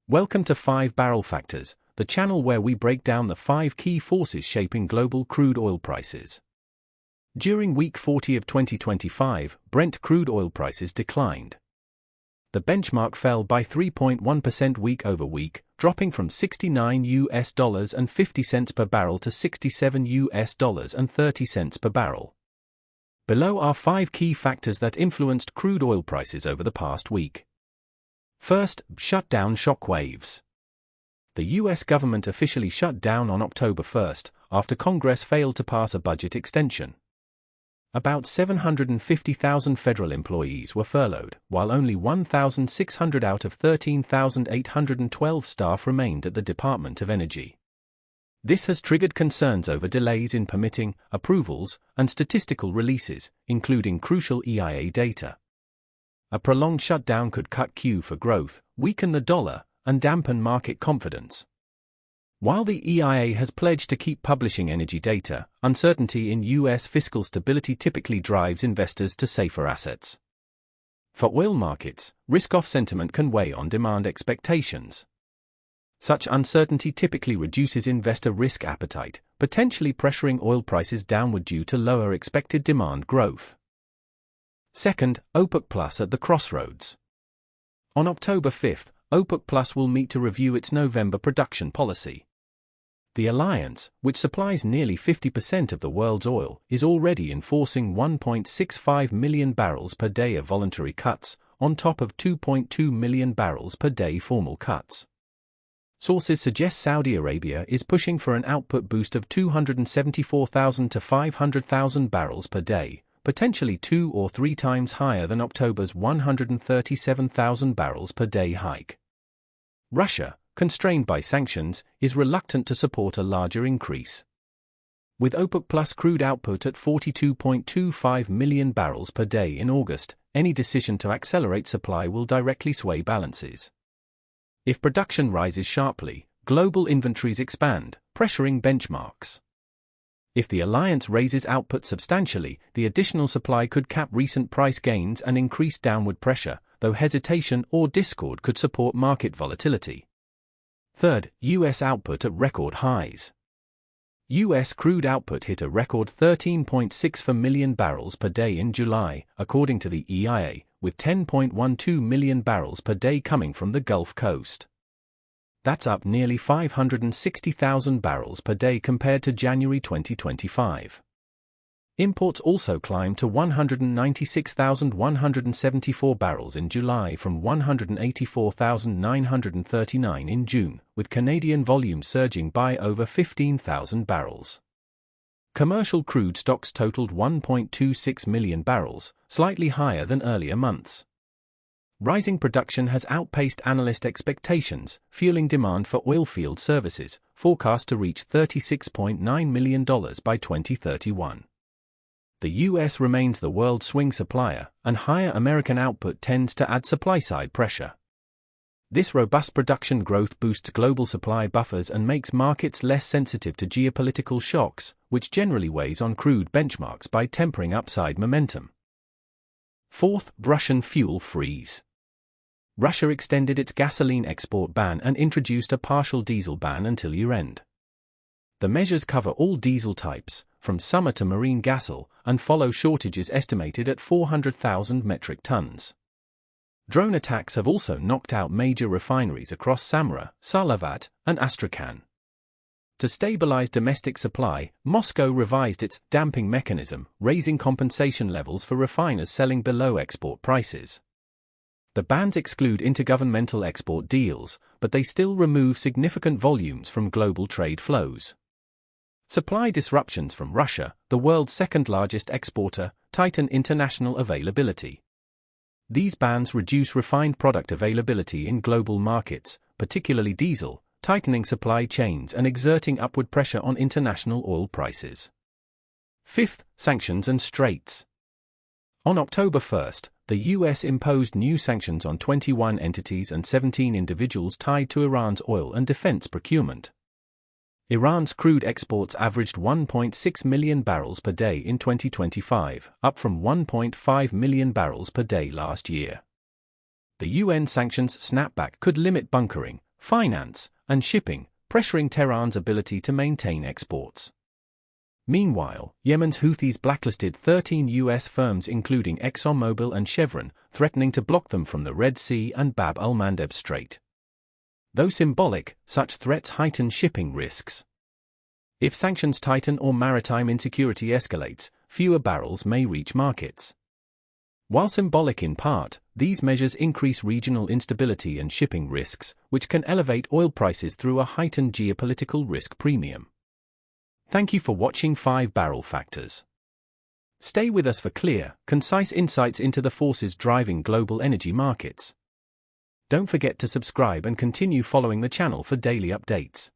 Welcome to 5 Barrel Factors, the channel where we break down the 5 key forces shaping global crude oil prices. During week 40 of 2025, Brent crude oil prices declined. The benchmark fell by 3.1% week over week, dropping from $69.50 per barrel to $67.30 per barrel. Below are 5 key factors that influenced crude oil prices over the past week. First, shutdown shockwaves. The U.S. government officially shut down on October 1st, after Congress failed to pass a budget extension. About 750,000 federal employees were furloughed, while only 1,600 out of 13,812 staff remained at the Department of Energy. This has triggered concerns over delays in permitting, approvals, and statistical releases, including crucial EIA data. A prolonged shutdown could cut Q for growth, weaken the dollar, and dampen market confidence. While the EIA has pledged to keep publishing energy data, uncertainty in U.S. fiscal stability typically drives investors to safer assets. For oil markets, risk-off sentiment can weigh on demand expectations. Such uncertainty typically reduces investor risk appetite, potentially pressuring oil prices downward due to lower expected demand growth. Second, OPEC Plus at the crossroads. On October 5th, OPEC Plus will meet to review its November production policy. The alliance, which supplies nearly 50% of the world's oil, is already enforcing 1.65 million barrels per day of voluntary cuts, on top of 2.2 million barrels per day formal cuts. Sources suggest Saudi Arabia is pushing for an output boost of 274,000 to 500,000 barrels per day, potentially 2 or 3 times higher than October's 137,000 barrels per day hike. Russia, constrained by sanctions, is reluctant to support a larger increase. With OPEC Plus crude output at 42.25 million barrels per day in August, any decision to accelerate supply will directly sway balances. If production rises sharply, global inventories expand, pressuring benchmarks. If the alliance raises output substantially, the additional supply could cap recent price gains and increase downward pressure, though hesitation or discord could support market volatility. Third, U.S. output at record highs. U.S. crude output hit a record 13.64 million barrels per day in July, according to the EIA, with 10.12 million barrels per day coming from the Gulf Coast. That's up nearly 560,000 barrels per day compared to January 2025. Imports also climbed to 196,174 barrels in July from 184,939 in June, with Canadian volumes surging by over 15,000 barrels. Commercial crude stocks totaled 1.26 million barrels, slightly higher than earlier months. Rising production has outpaced analyst expectations, fueling demand for oilfield services, forecast to reach $36.9 million by 2031. The U.S. remains the world's swing supplier, and higher American output tends to add supply-side pressure. This robust production growth boosts global supply buffers and makes markets less sensitive to geopolitical shocks, which generally weighs on crude benchmarks by tempering upside momentum. Fourth, Russian fuel freeze. Russia extended its gasoline export ban and introduced a partial diesel ban until year-end. The measures cover all diesel types, from summer to marine gasoil, and follow shortages estimated at 400,000 metric tons. Drone attacks have also knocked out major refineries across Samara, Salavat, and Astrakhan. To stabilize domestic supply, Moscow revised its damping mechanism, raising compensation levels for refiners selling below export prices. The bans exclude intergovernmental export deals, but they still remove significant volumes from global trade flows. Supply disruptions from Russia, the world's second-largest exporter, tighten international availability. These bans reduce refined product availability in global markets, particularly diesel, tightening supply chains and exerting upward pressure on international oil prices. Fifth, sanctions and straits. On October 1st, the U.S. imposed new sanctions on 21 entities and 17 individuals tied to Iran's oil and defense procurement. Iran's crude exports averaged 1.6 million barrels per day in 2025, up from 1.5 million barrels per day last year. The UN sanctions snapback could limit bunkering, finance, and shipping, pressuring Tehran's ability to maintain exports. Meanwhile, Yemen's Houthis blacklisted 13 U.S. firms including ExxonMobil and Chevron, threatening to block them from the Red Sea and Bab el-Mandeb Strait. Though symbolic, such threats heighten shipping risks. If sanctions tighten or maritime insecurity escalates, fewer barrels may reach markets. While symbolic in part, these measures increase regional instability and shipping risks, which can elevate oil prices through a heightened geopolitical risk premium. Thank you for watching 5 Barrel Factors. Stay with us for clear, concise insights into the forces driving global energy markets. Don't forget to subscribe and continue following the channel for daily updates.